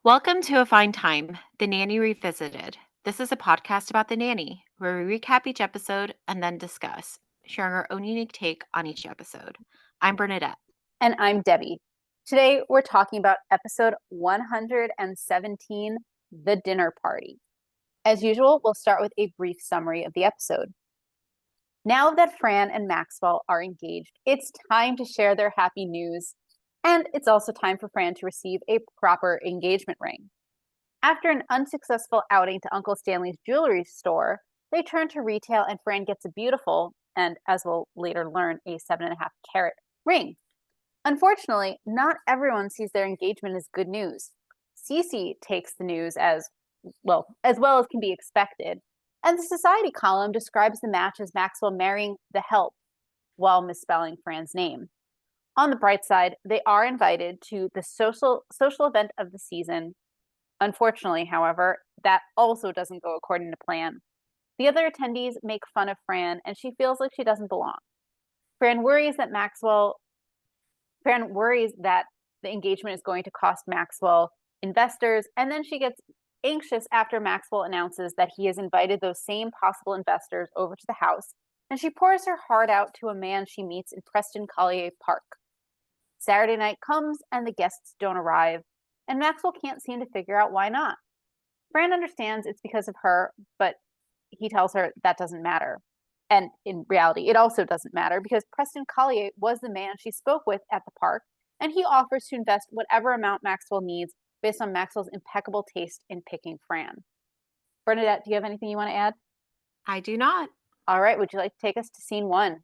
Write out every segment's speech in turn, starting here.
Welcome to A Fine Time, The Nanny Revisited. This is a podcast about The Nanny, where we recap each episode and then discuss, sharing our own unique take on each episode. I'm Bernadette. And I'm Debbie. Today we're talking about episode 117, The Dinner Party. As usual, we'll start with a brief summary of the episode. Now that Fran and Maxwell are engaged, it's time to share their happy news. And it's also time for Fran to receive a proper engagement ring. After an unsuccessful outing to Uncle Stanley's jewelry store, they turn to retail and Fran gets a beautiful, and as we'll later learn, a 7.5 carat ring. Unfortunately, not everyone sees their engagement as good news. Cece takes the news as well as can be expected, and the society column describes the match as Maxwell marrying the help while misspelling Fran's name. On the bright side, they are invited to the social event of the season. Unfortunately, however, that also doesn't go according to plan. The other attendees make fun of Fran, and she feels like she doesn't belong. Fran worries that the engagement is going to cost Maxwell investors, and then she gets anxious after Maxwell announces that he has invited those same possible investors over to the house, and she pours her heart out to a man she meets in Preston Collier Park. Saturday night comes, and the guests don't arrive, and Maxwell can't seem to figure out why not. Fran understands it's because of her, but he tells her that doesn't matter. And in reality, it also doesn't matter because Preston Collier was the man she spoke with at the park, and he offers to invest whatever amount Maxwell needs based on Maxwell's impeccable taste in picking Fran. Bernadette, do you have anything you want to add? I do not. All right, would you like to take us to scene one?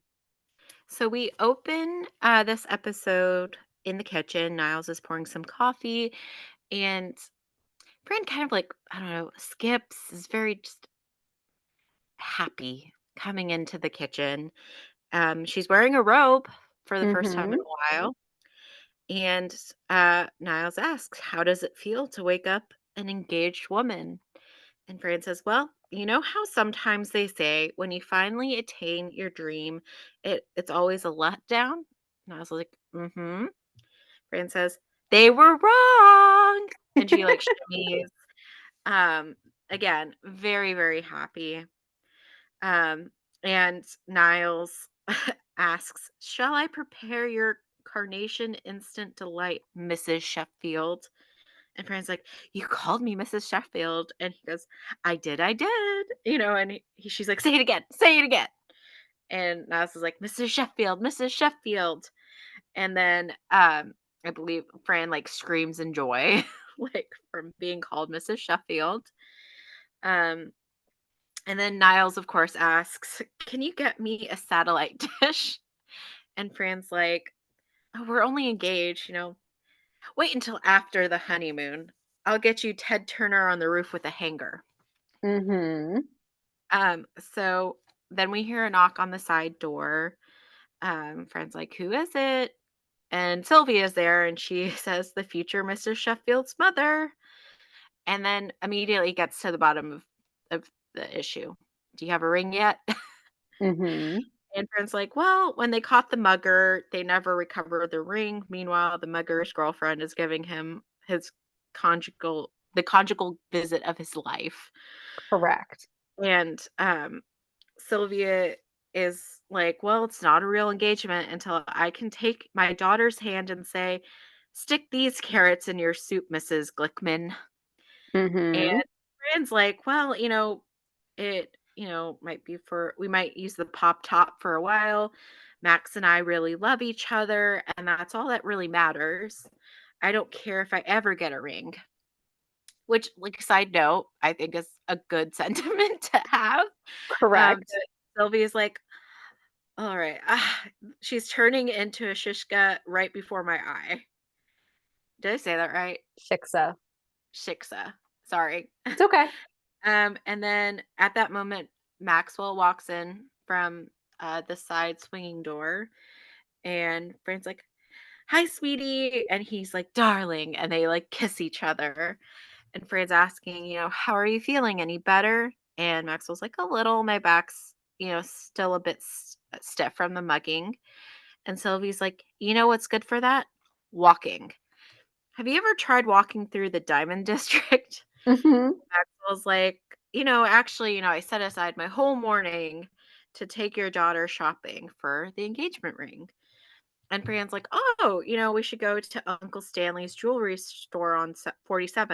So we open this episode in the kitchen. Niles is pouring some coffee, and Fran kind of I don't know, skips, is very just happy coming into the kitchen. She's wearing a robe for the first time in Mm-hmm. a while. And Niles asks, how does it feel to wake up an engaged woman? And Fran says, well, you know how sometimes they say when you finally attain your dream, it's always a letdown? Niles is like, mm-hmm. Fran says, they were wrong. And she shimmies. Um, Again, very, very happy. Um, and Niles asks, shall I prepare your carnation instant delight, Mrs. Sheffield? And Fran's like, you called me Mrs. Sheffield. And he goes, I did. And she's like, say it again. And Niles is like, Mrs. Sheffield, Mrs. Sheffield. And then I believe Fran screams in joy, from being called Mrs. Sheffield. Um, And then Niles, of course, asks, can you get me a satellite dish? And Fran's like, oh, we're only engaged, Wait until after the honeymoon. I'll get you Ted Turner on the roof with a hanger. Mm-hmm. So then we hear a knock on the side door. Fran's like, who is it? And Sylvia's there, and she says, the future Mr. Sheffield's mother. And then immediately gets to the bottom of the issue. Do you have a ring yet? Mm-hmm. And Fran's like, well, when they caught the mugger, they never recovered the ring. Meanwhile, the mugger's girlfriend is giving him the conjugal visit of his life. Correct. And Sylvia is like, well, it's not a real engagement until I can take my daughter's hand and say, stick these carrots in your soup, Mrs. Glickman. And Mm-hmm. Fran's like, well, it, we might use the pop top for a while. Max and I really love each other, and that's all that really matters. I don't care if I ever get a ring. Which, side note, I think is a good sentiment to have. Correct. But Sylvia's like, all right, she's turning into a shishka right before my eye. Did I say that right? Shiksa. Shiksa. Sorry. It's okay. And then at that moment, Maxwell walks in from the side swinging door, and Fran's like, "Hi, sweetie," and he's like, "Darling," and they kiss each other. And Fran's asking, "How are you feeling? Any better?" And Maxwell's like, "A little. My back's, still a bit stiff from the mugging." And Sylvie's like, "You know what's good for that? Walking." Have you ever tried walking through the Diamond District? Hmm. Maxwell's like, actually, I set aside my whole morning to take your daughter shopping for the engagement ring. And Brienne's like, oh, we should go to Uncle Stanley's jewelry store on 47th.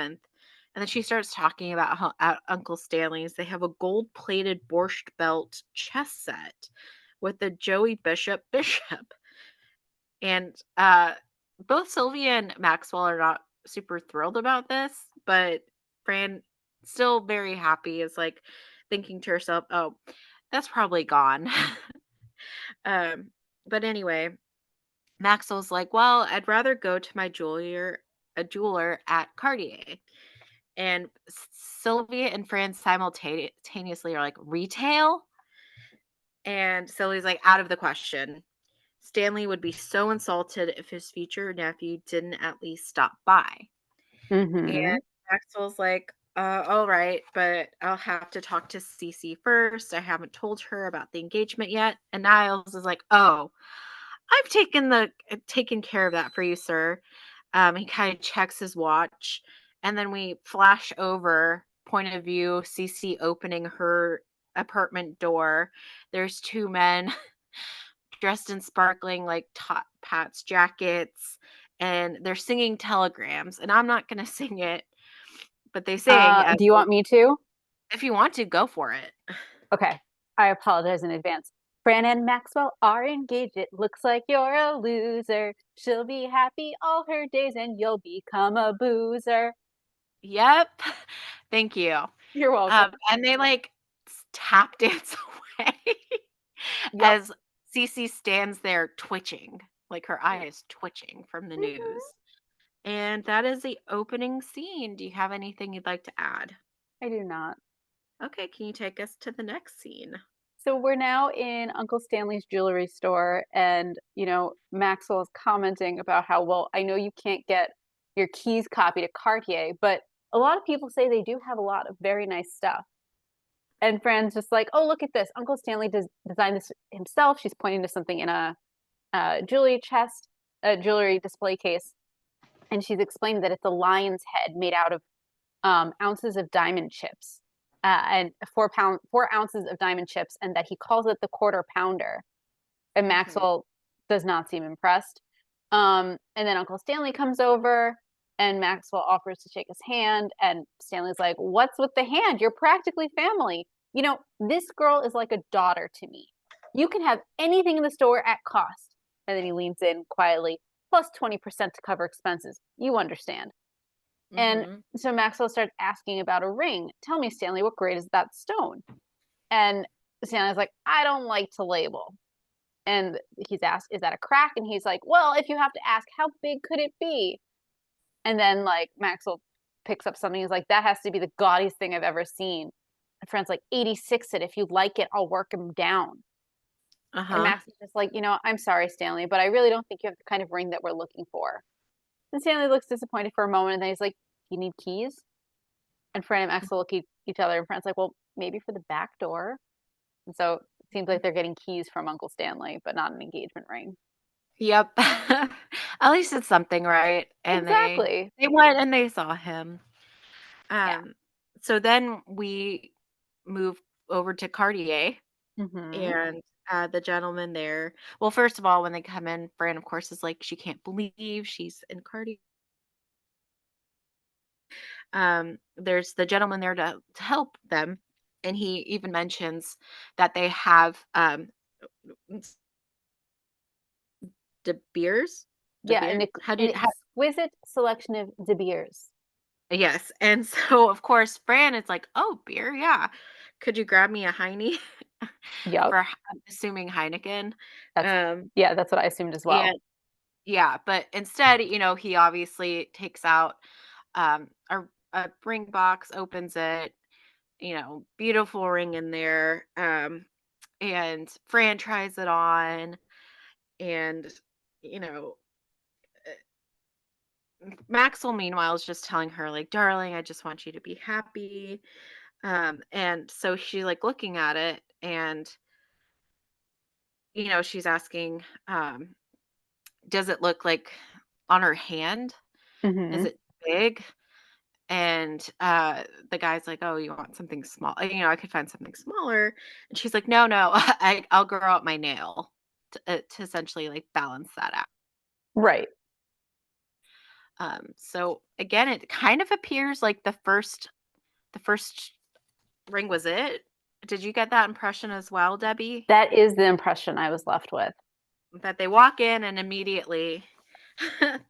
And then she starts talking about how at Uncle Stanley's they have a gold plated borscht belt chess set with the Joey Bishop. And both Sylvia and Maxwell are not super thrilled about this, but Fran still very happy is like thinking to herself, oh, that's probably gone. um, but anyway, Maxwell's like, well, I'd rather go to my jeweler at Cartier. And Sylvia and Fran simultaneously are like, retail? And Sylvia's like, out of the question. Stanley would be so insulted if his future nephew didn't at least stop by. And Hmm. Maxwell's like, all right, but I'll have to talk to Cece first. I haven't told her about the engagement yet. And Niles is like, oh, I've taken care of that for you, sir. He kind of checks his watch, and then we flash over point of view, Cece opening her apartment door. There's two men dressed in sparkling like top hats, jackets, and they're singing telegrams. And I'm not gonna sing it, but they sing as Do you like, want me to? if you want to, go for it. Okay. I apologize in advance. Fran and Maxwell are engaged. It looks like you're a loser. She'll be happy all her days and you'll become a boozer. Yep. Thank you. You're welcome. And they like tap dance away Yep. as Cece stands there twitching, like her eye Yeah. is twitching from the Mhm. news. And that is the opening scene. Do you have anything you'd like to add? I do not. Okay, can you take us to the next scene? So we're now in Uncle Stanley's jewelry store, and Maxwell is commenting about how, well, I know you can't get your keys copied at Cartier, but a lot of people say they do have a lot of very nice stuff. And Fran's just like, oh, look at this. Uncle Stanley designed this himself. She's pointing to something in a jewelry chest, a jewelry display case, and she's explained that it's a lion's head made out of ounces of diamond chips, and 4 ounces of diamond chips, and that he calls it the quarter pounder. And Mhm. Maxwell does not seem impressed. And then Uncle Stanley comes over, and Maxwell offers to shake his hand, and Stanley's like, "What's with the hand? You're practically family. This girl is like a daughter to me. You can have anything in the store at cost." And then he leans in quietly, plus 20% to cover expenses. You understand. And Mhm. so Maxwell starts asking about a ring. Tell me, Stanley, what grade is that stone? And Stanley's like, I don't like to label. And he's asked, is that a crack? And he's like, well, if you have to ask, how big could it be? And then like Maxwell picks up something. He's like, that has to be the gaudiest thing I've ever seen. And Friend's like, 86 it. If you like it, I'll work him down. And Uh-huh. Max is just like, I'm sorry, Stanley, but I really don't think you have the kind of ring that we're looking for. And Stanley looks disappointed for a moment, and then he's like, you need keys? And Fran and Maxwell look at each other, and Fran's like, well, maybe for the back door. And so it seems like they're getting keys from Uncle Stanley, but not an engagement ring. Yep. At least it's something, right? And they Exactly. they went and they saw him. Yeah. Um, so then we move over to Cartier Hmm. and the gentleman there. Well, first of all, when they come in, Fran, of course, is like, she can't believe she's in Cartier. There's the gentleman there to help them. And he even mentions that they have De Beers. De Yeah, Beer? How an did how exquisite selection of De Beers. yes, and so, of course, Fran is like, "Oh, beer? Yeah. Could you grab me a Heine?" Yep. I'm assuming Heineken. That's Um, yeah, that's what I assumed as well. and yeah, but instead, he obviously takes out, a ring box, opens it, beautiful ring in there, and Fran tries it on, and, you know, Maxwell, meanwhile, is just telling her, like, "Darling, I just want you to be happy." And so she like looking at it and she's asking, does it look like on her hand? Mhm. Is it big?" And, the guy's like, "Oh, you want something small?" I could find something smaller. And she's like, "No, no, I'll grow out my nail," to essentially, like, balance that out. Right. So again, it kind of appears like the first ring was it. Did you get that impression as well, Debbie? That is the impression I was left with. That they walk in and immediately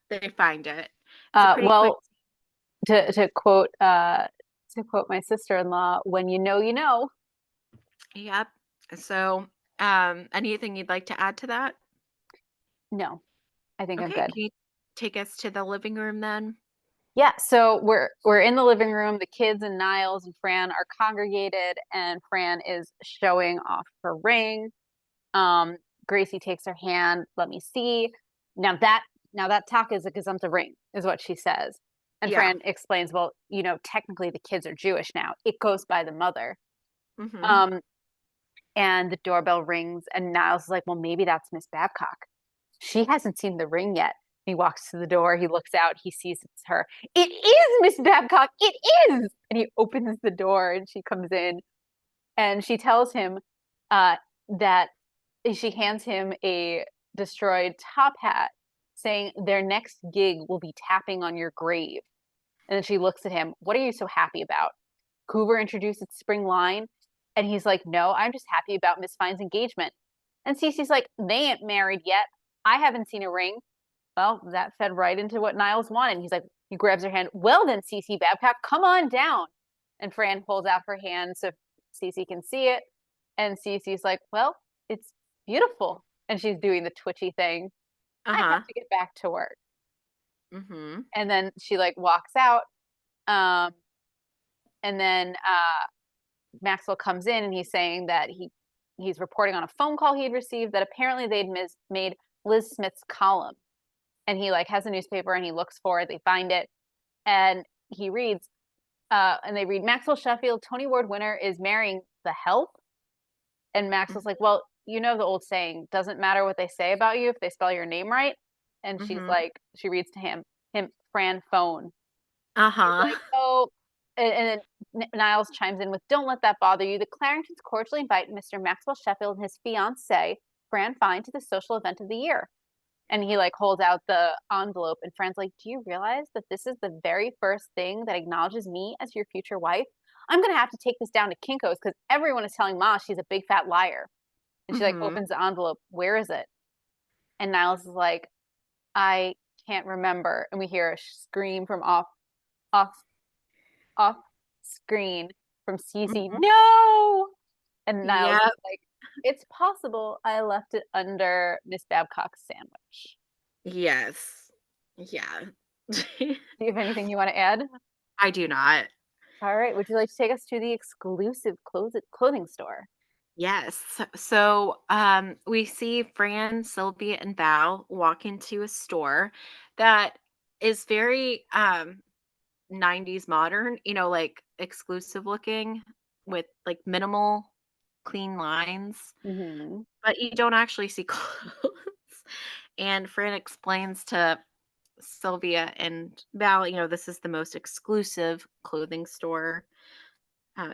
they find it. It's a pretty quick. Well, to quote my sister-in-law, "When you know, you know." Yep. So, anything you'd like to add to that? No, I think I'm Okay, good. can you take us to the living room then? Yeah, so we're in the living room. The kids and Niles and Fran are congregated, and Fran is showing off her ring. Um, Gracie takes her hand. Let me see. Now that now that talk is a gazumpta ring, is what she says. And Yeah. Fran explains, well, technically the kids are Jewish now. It goes by the mother. Mhm. Um, and the doorbell rings, and Niles is like, well, maybe that's Miss Babcock. She hasn't seen the ring yet. He walks to the door, he looks out, he sees it's her. It is Miss Babcock! It is! And he opens the door and she comes in and she tells him uh, that she hands him a destroyed top hat, saying their next gig will be tapping on your grave. And then she looks at him. What are you so happy about? Hoover introduced its spring line. And he's like, no, I'm just happy about Miss Fine's engagement. And Cece's like, they ain't married yet. I haven't seen a ring. Well, that fed right into what Niles wanted. He's like, he grabs her hand. Well, then, Cece Babcock, come on down. And Fran pulls out her hand so Cece can see it. And Cece's like, well, it's beautiful. And she's doing the twitchy thing. I have Uh-huh. to get back to work. Mhm. And then she like walks out. Um, and then Maxwell comes in and he's saying that he's reporting on a phone call he'd received that apparently they'd made Liz Smith's column. And he like has a newspaper and he looks for it. They find it and he reads, and they read Maxwell Sheffield, Tony Award winner, is marrying the help. And Maxwell's like, well, you know the old saying, doesn't matter what they say about you if they spell your name right. And she's Mhm. like, she reads to him, Fran phone. He's Uh-huh. like, oh, and then Niles chimes in with, don't let that bother you. The Clarendons cordially invite Mr. Maxwell Sheffield and his fiancee, Fran Fine, to the social event of the year. And he like holds out the envelope, and Fran's like, do you realize that this is the very first thing that acknowledges me as your future wife? I'm gonna have to take this down to Kinko's because everyone is telling Ma she's a big fat liar. And she like Mhm. opens the envelope. Where is it? And Niles is like, I can't remember. And we hear a scream from off off screen from Cece. Mhm. No. And Niles is Yep. like, it's possible I left it under Miss Babcock's sandwich. Yes. Yeah. Do you have anything you want to add? I do not. All right. Would you like to take us to the exclusive clothing store? Yes. So, we see Fran, Sylvia, and Val walk into a store that is very 90s modern, like exclusive looking with like minimal clean lines, Hmm. but you don't actually see clothes. And Fran explains to Sylvia and Val, this is the most exclusive clothing store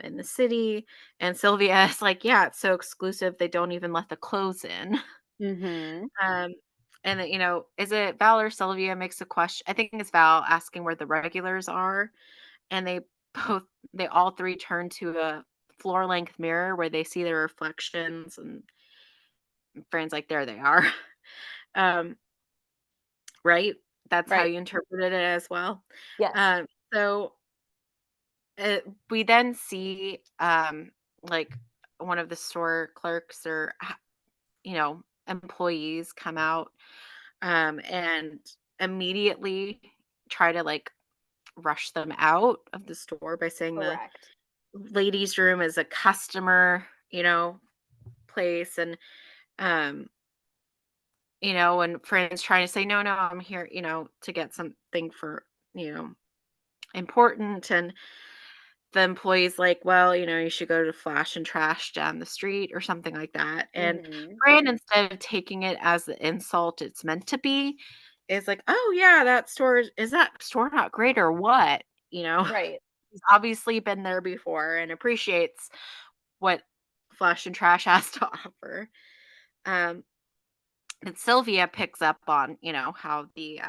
in the city. And Sylvia is like, yeah, it's so exclusive they don't even let the clothes in. Hmm. Um, and then, is it Val or Sylvia makes a question? I think it's Val asking where the regulars are, and both they all three turn to a floor length mirror where they see their reflections, and Fran's like, there they are. um, right? That's how Right. you interpreted it as well. Yes. So we then see like one of the store clerks or employees come out and immediately try to like rush them out of the store by saying the Correct. ladies room is a customer place. And um and friends trying to say, no, no, I'm here to get something for you know important. And the employee's like, well, you should go to Flash and Trash down the street or something like that. And Hmm. Fran, instead of taking it as the insult it's meant to be, is like, "Oh, yeah, that store is that store not great or what?" You know? Right. He's obviously been there before and appreciates what Flush and Trash has to offer. Um, and Sylvia picks up on, how the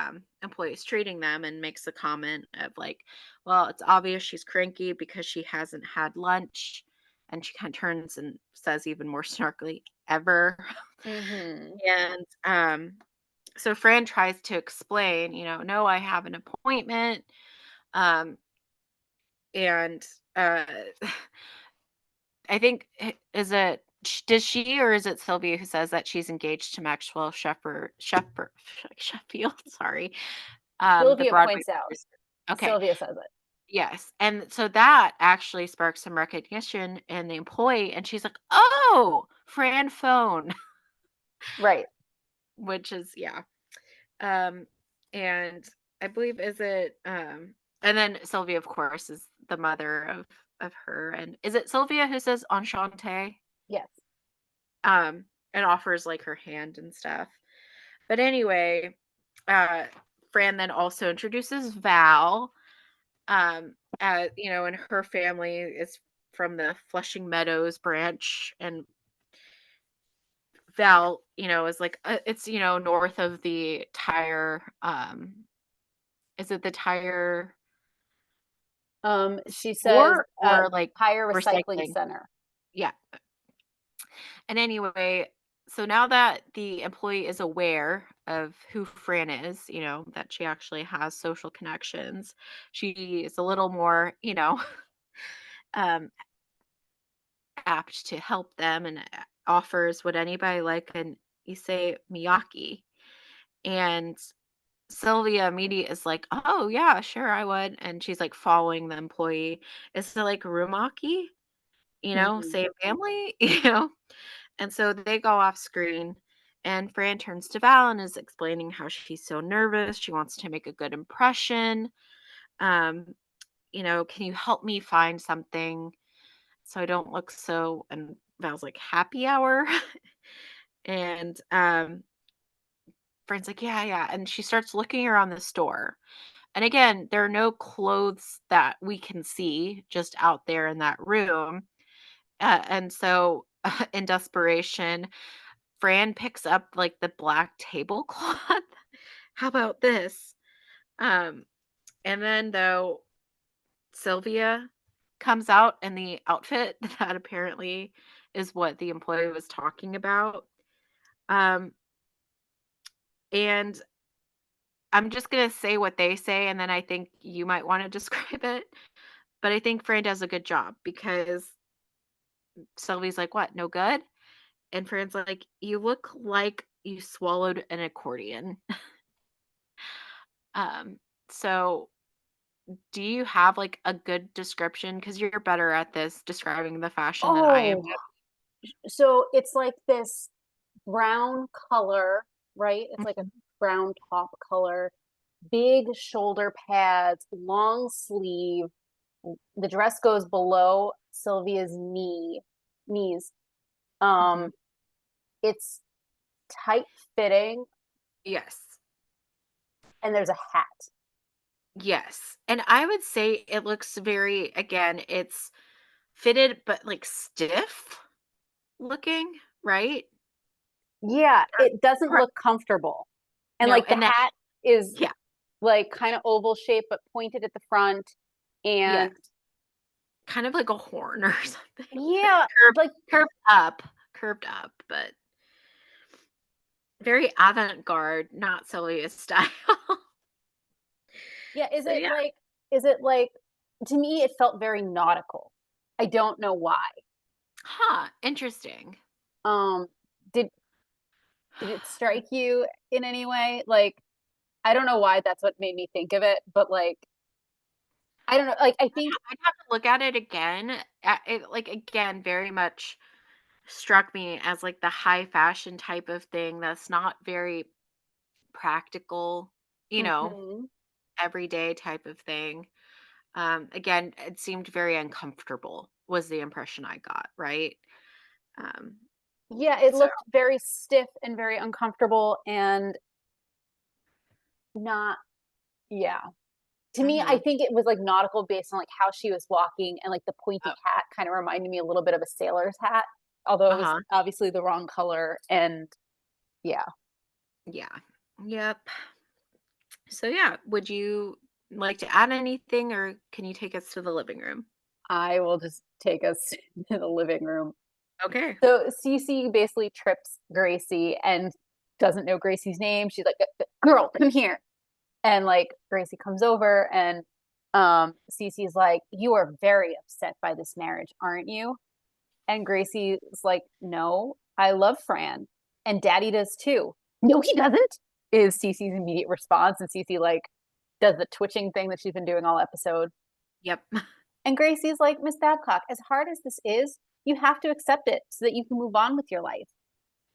employee is treating them and makes a comment of like, well, it's obvious she's cranky because she hasn't had lunch. And she kind of turns and says even more snarkily, ever. Mhm. And so Fran tries to explain, no, I have an appointment. Um, and uh, I think does she or is it Sylvia who says that she's engaged to Maxwell Sheffield? Sorry, the Sylvia Broadway points out. producer. Okay, Sylvia says it. yes, and so that actually sparks some recognition in the employee, and she's like, "Oh, Fran phone," Right. which is yeah. Um, and I believe is it and then Sylvia, of course, is the mother of her, and is it Sylvia who says "Enchante"? Yes. um and offers like her hand and stuff. But anyway, uh Fran then also introduces Val, and her family is from the Flushing Meadows branch, and Val, is like it's north of the tire, is it the tire She says store or like higher recycling recycling? center. Yeah. And anyway, so now that the employee is aware of who Fran is, that she actually has social connections, she is a little more, um, apt to help them and offers would anybody like an issei miyake. And Sylvia immediately is like, oh yeah, sure I would. And she's like following the employee. Is it like rumaki? Mhm. Same family, And so they go off screen, and Fran turns to Val and is explaining how she's so nervous. She wants to make a good impression. Um, can you help me find something so I don't look so, and Val's like, happy hour. And Fran's like, yeah, yeah. And she starts looking around the store. And again, there are no clothes that we can see just out there in that room. And so, in desperation, Fran picks up, like, the black tablecloth. How about this? Um, and then, though, Sylvia comes out in the outfit that apparently is what the employee was talking about. Um, and I'm just gonna say what they say, and then I think you might wanna describe it. But I think Fran does a good job because Sylvie's like, "What, no good?" And Fran's like, "You look like you swallowed an accordion." Um, so do you have, like, a good description? Because 'Cause you're better at this, describing the fashion than I am. Oh, so it's like this brown color, right? It's like a Mhm, brown top color, big shoulder pads, long sleeve. The dress goes below Sylvia's knees. mhm. Um, it's tight fitting, Yes. and there's a hat. Yes, and I would say it looks very again, it's fitted, but, like, stiff looking, right? Yeah, Or it doesn't correct look comfortable. And no, like the and that hat is yeah, like kind of oval shape but pointed at the front. yes, And kind of like a horn or something, but yeah, curved like curved up curved up, but very avant-garde, not Sylvia's style. yeah, So, yeah. is it like to me it felt very nautical. I don't know why. Huh, interesting. Um did did it strike you in any way? Like I don't know why that's what made me think of it, but like I don't know, like I think I'd have to look at it again. It, like, again, very much struck me as, like, the high fashion type of thing that's not very practical, you know, mhm. everyday type of thing. Again, it seemed very uncomfortable was the impression I got, right? Um, Yeah, it so looked very stiff and very uncomfortable, and Not yeah. To me, I Mhm. think it was, like, nautical based on, like, how she was walking and, like, the pointy Oh, hat kinda reminded me a little bit of a sailor's hat, although it was uh-huh. obviously the wrong color, and yeah, Yeah. Yep. So, yeah, would you like to add anything, or can you take us to the living room? I will just take us to the living room. Okay. So, Cece basically trips Gracie and doesn't know Gracie's name. She's like, "Girl, come here." And, like, Gracie comes over and, Cece's like, "You are very upset by this marriage, aren't you?" And Gracie's like, "No, I love Fran, and Daddy does too." "No, he doesn't," is Cece's immediate response, and Cece, like, does the twitching thing that she's been doing all episode. Yep. And Gracie's like, "Miss Babcock, as hard as this is, you have to accept it so that you can move on with your life."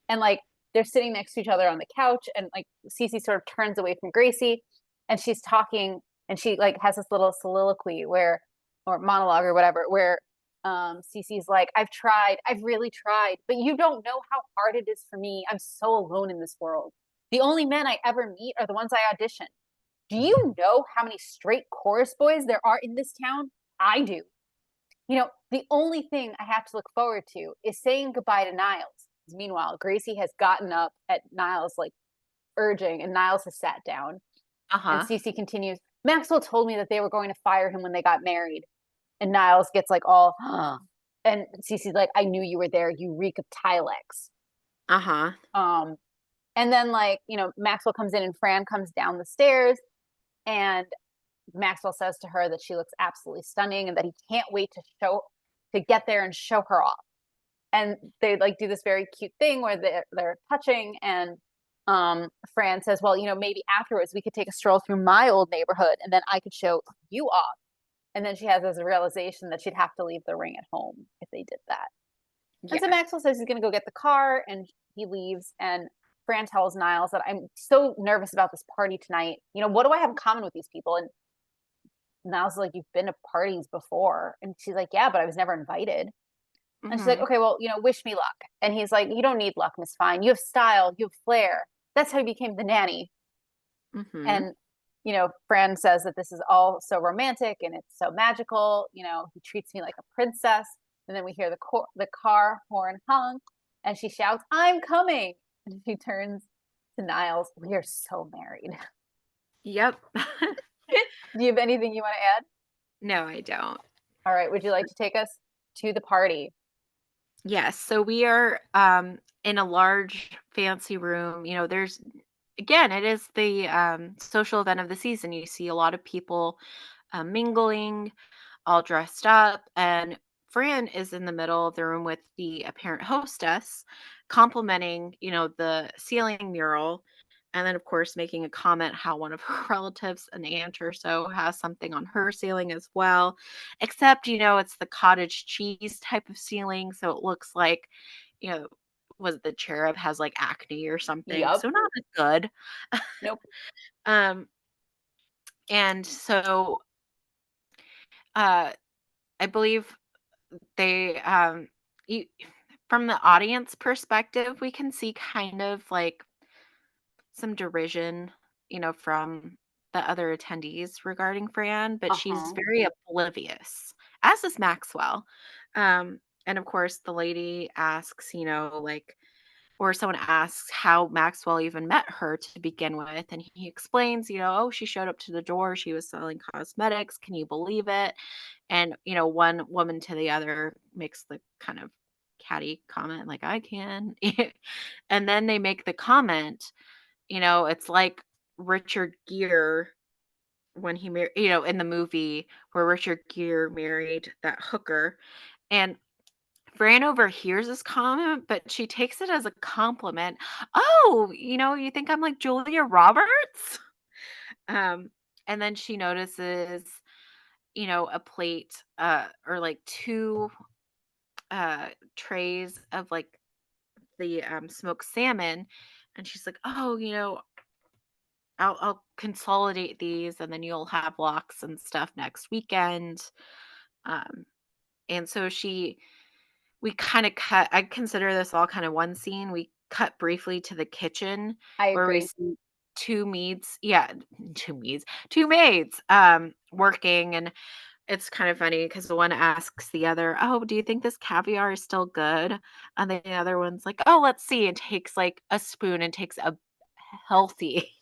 And, like, they're sitting next to each other on the couch, and, like, Cece sort of turns away from Gracie, and she's talking, and she, like, has this little soliloquy where or monologue or whatever, where, Cece's like, "I've tried, I've really tried, but you don't know how hard it is for me. I'm so alone in this world. The only men I ever meet are the ones I audition. Do you know how many straight chorus boys there are in this town? I do. The only thing I have to look forward to is saying goodbye to Niles." Meanwhile, Gracie has gotten up at Niles' like urging, and Niles has sat down. And Uh-huh. Cece continues, "Maxwell told me that they were going to fire him when they got married." And Niles gets like all, and Cece's like, "I knew you were there. You reek of Tilex." Uh-huh. Um, and then Maxwell comes in and Fran comes down the stairs, and Maxwell says to her that she looks absolutely stunning and that he can't wait to get there and show her off. And they like do this very cute thing where they're touching, and Fran says, "Well, maybe afterwards we could take a stroll through my old neighborhood and then I could show you off." And then she has this realization that she'd have to leave the ring at home if they did that. And so Yeah. Maxwell says he's going to go get the car, and he leaves. And Fran tells Niles that, "I'm so nervous about this party tonight. What do I have in common with these people?" And Niles is like, "You've been to parties before." And she's like, "Yeah, but I was never invited." And she's like, Mhm. "Okay, well, wish me luck." And he's like, "You don't need luck, Miss Fine. You have style, you have flair. That's how you became the nanny." Mhm. And, Fran says that this is all so romantic and it's so magical. He treats me like a princess. And then we hear the car horn honk, and she shouts, "I'm coming." And she turns to Niles. "We are so married." Yep. Do you have anything you want to add? No, I don't. All right. Would you like to take us to the party? Yes, so we are, in a large fancy room. There's again, it is the, social event of the season. You see a lot of people, mingling, all dressed up, and Fran is in the middle of the room with the apparent hostess, complimenting, the ceiling mural, and then, of course, making a comment how one of her relatives, an aunt or so, has something on her ceiling as well. Except, it's the cottage cheese type of ceiling, so it looks like, you know, was it the cherub has like acne or something, Yup. so not as good. Nope. Um, and so uh I believe they you, from the audience perspective, we can see kind of like some derision, from the other attendees regarding Fran, but Uh she's huh. very oblivious, as is Maxwell. And of course, the lady asks, like, or someone asks how Maxwell even met her to begin with. And he explains, oh, she showed up to the door. She was selling cosmetics. Can you believe it? And, one woman to the other makes the kind of catty comment, like, I can. And then they make the comment, it's like Richard Gere when he married, in the movie where Richard Gere married that hooker. And Fran overhears this comment, but she takes it as a compliment. "Oh, you think I'm like Julia Roberts?" Um, and then she notices, a plate, or like two trays of like the smoked salmon, and she's like, "Oh, I'll consolidate these, and then you'll have lox and stuff next weekend." Um, and so we kind of cut. I consider this all kind of one scene. We cut briefly to the kitchen I where we agree. see. 2 maids, yeah, 2 maids, 2 maids, working, and it's kind of funny because the one asks the other, "Oh, do you think this caviar is still good?" And the other one's like, "Oh, let's see," and takes, like, a spoon and takes a healthy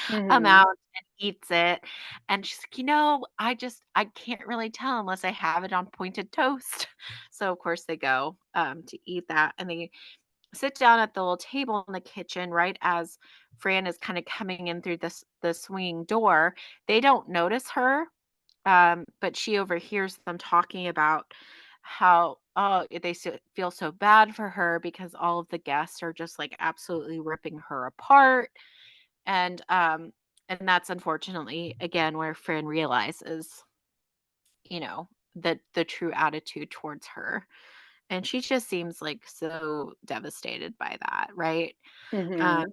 Mhm. amount and eats it, and she's like, I can't really tell unless I have it on pointed toast." So, of course, they go, to eat that, and they sit down at the little table in the kitchen right as Fran is kinda coming in through the swinging door. They don't notice her, but she overhears them talking about how, oh, they feel so bad for her because all of the guests are just, like, absolutely ripping her apart, and, um, and that's unfortunately, again, where Fran realizes, the true attitude towards her, and she just seems, like, so devastated by that, right? Mhm.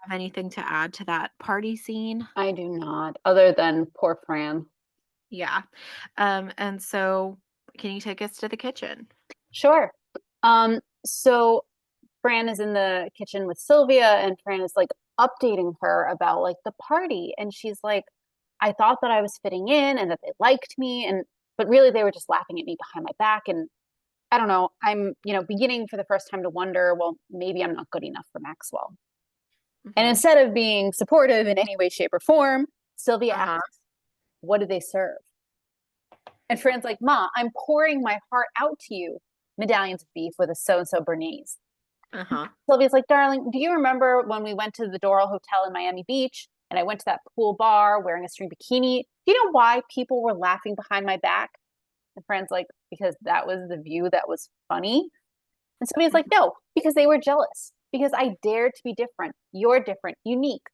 Have anything to add to that party scene? I do not, other than poor Fran. Yeah. And so can you take us to the kitchen? Sure. So Fran is in the kitchen with Sylvia, and Fran is like updating her about like the party. And she's like, I thought that I was fitting in and that they liked me. And, but really they were just laughing at me behind my back. And I don't know, I'm, beginning for the first time to wonder, well, maybe I'm not good enough for Maxwell. And Mhm. instead of being supportive in any way, shape, or form, Sylvia Uh-huh. asks, what do they serve? And Fran's like, Ma, I'm pouring my heart out to you. Medallions of beef with a so and so Bernaise. Uh-huh. Sylvia's like, darling, do you remember when we went to the Doral Hotel in Miami Beach and I went to that pool bar wearing a string bikini? Do you know why people were laughing behind my back? And Fran's like, because that was the view that was funny. And Sylvia's like, Mhm. no, because they were jealous. Because I dared to be different. You're different, unique.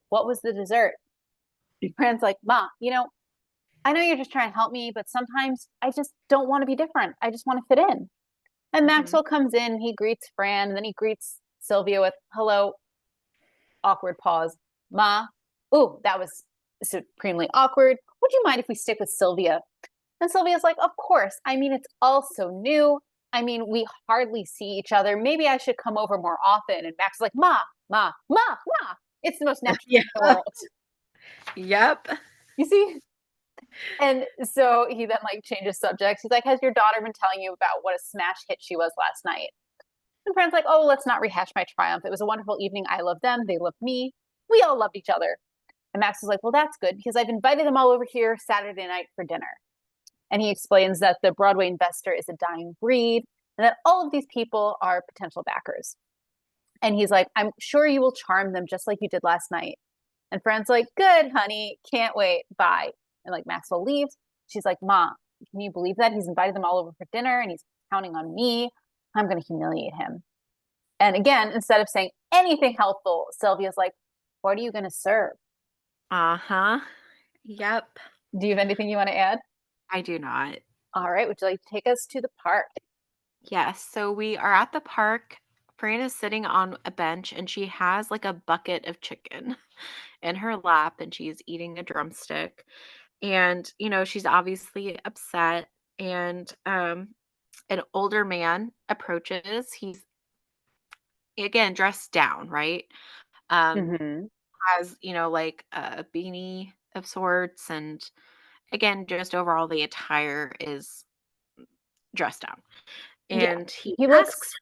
What was the dessert? And Fran's like, Ma, I know you're just trying to help me, but sometimes I just don't want to be different. I just want to fit in. And Mhm. Maxwell comes in, he greets Fran, and then he greets Sylvia with, hello, awkward pause. Ma, ooh, that was supremely awkward. Would you mind if we stick with Sylvia? And Sylvia's like, of course. I mean, it's all so new. I mean, we hardly see each other. Maybe I should come over more often. And Max is like, Ma, Ma, Ma, Ma. It's the most natural Yeah. thing in the world. Yep. You see? And so he then like changes subjects. He's like, has your daughter been telling you about what a smash hit she was last night? And Fran's like, oh, let's not rehash my triumph. It was a wonderful evening. I loved them. They loved me. We all loved each other. And Max is like, well, that's good because I've invited them all over here Saturday night for dinner. And he explains that the Broadway investor is a dying breed and that all of these people are potential backers. And he's like, I'm sure you will charm them just like you did last night. And Fran's like, good, honey. Can't wait. Bye. And like Maxwell leaves. She's like, Ma, can you believe that? He's invited them all over for dinner and he's counting on me. I'm going to humiliate him. And again, instead of saying anything helpful, Sylvia's like, what are you going to serve? Uh-huh. Yep. Do you have anything you want to add? I do not. All right. Would you like to take us to the park? Yes, so we are at the park. Fran is sitting on a bench and she has like a bucket of chicken in her lap and she's eating a drumstick. And, she's obviously upset. And an older man approaches. He's again dressed down, right? Um, Mm-hmm. has, like a beanie of sorts. And again, just overall, the attire is dressed down. Yeah. And he He asks, looks,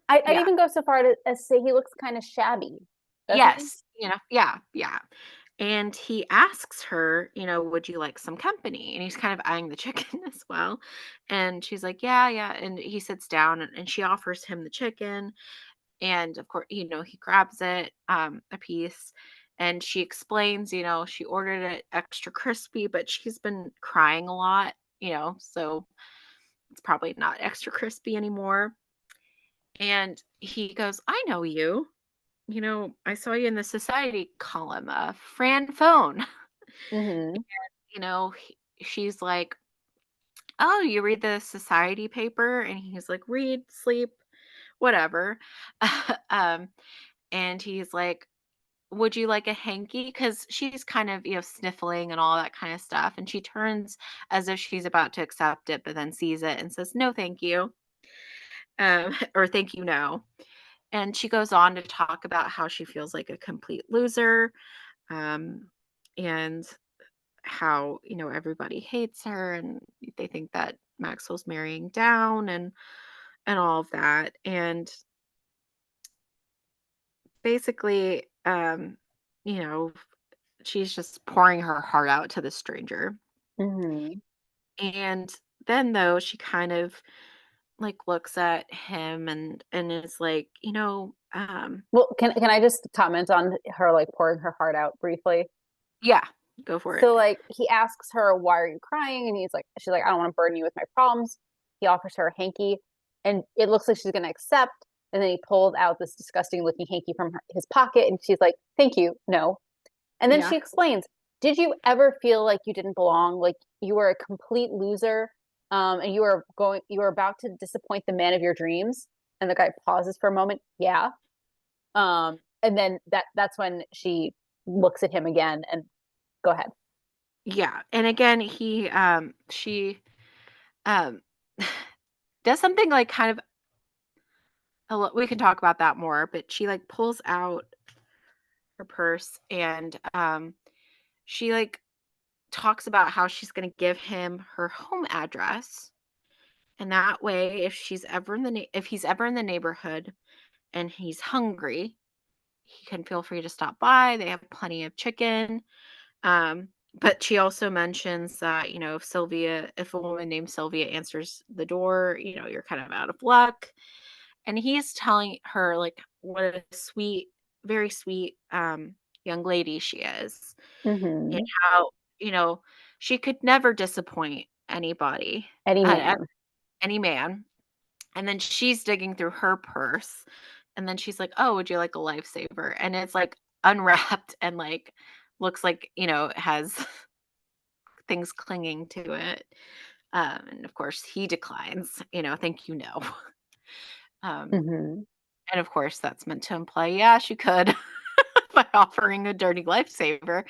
I'd yeah, even go so far to, as say he looks kind of shabby, doesn't he? yes, yeah, yeah. And he asks her, "Would you like some company?" And he's kind of eyeing the chicken as well. And she's like, "Yeah, yeah." And he sits down and she offers him the chicken. And of course, he grabs it, a piece. And she explains, she ordered it extra crispy, but she's been crying a lot, so it's probably not extra crispy anymore. And he goes, "I know you. I saw you in the society column, Fran Phone." Mm-hmm. She's like, "Oh, you read the society paper?" And he's like, "Read, sleep, whatever." um, and he's like, "Would you like a hanky?" Because she's kind of, sniffling and all that kind of stuff. And she turns as if she's about to accept it, but then sees it and says, "No, thank you." Or "Thank you, no." And she goes on to talk about how she feels like a complete loser, um, and how, everybody hates her and they think that Maxwell's marrying down and all of that. And basically, you know, she's just pouring her heart out to the stranger. Mhm. And then though she kind of like looks at him and is like, Well, can I just comment on her, like, pouring her heart out briefly? yeah, go for it. So, like, he asks her, "Why are you crying?" And she's like, "I don't wanna burden you with my problems." He offers her a hanky, and it looks like she's gonna accept, and then he pulls out this disgusting looking hanky from his pocket, and she's like, "Thank you, no." And then Yeah. she explains, "Did you ever feel like you didn't belong, like you were a complete loser, and you were about to disappoint the man of your dreams?" And the guy pauses for a moment. "Yeah." And then that's when she looks at him again and go ahead. Yeah. And again, she um does something like kind of we can talk about that more, but she like pulls out her purse and she like talks about how she's going to give him her home address, and that way if he's ever in the neighborhood and he's hungry, he can feel free to stop by. They have plenty of chicken. But she also mentions that, if a woman named Sylvia answers the door, you're kind of out of luck. And he's telling her like what a sweet, very sweet young lady she is, and Mhm. how, you know, she could never disappoint anybody, Any uh, man. any man. And then she's digging through her purse, and then she's like, "Oh, would you like a lifesaver?" And it's like unwrapped and like looks like, it has things clinging to it. And of course, he declines, "Thank you, no." Um, Mhm. and of course, that's meant to imply, yeah, she could by offering a dirty lifesaver.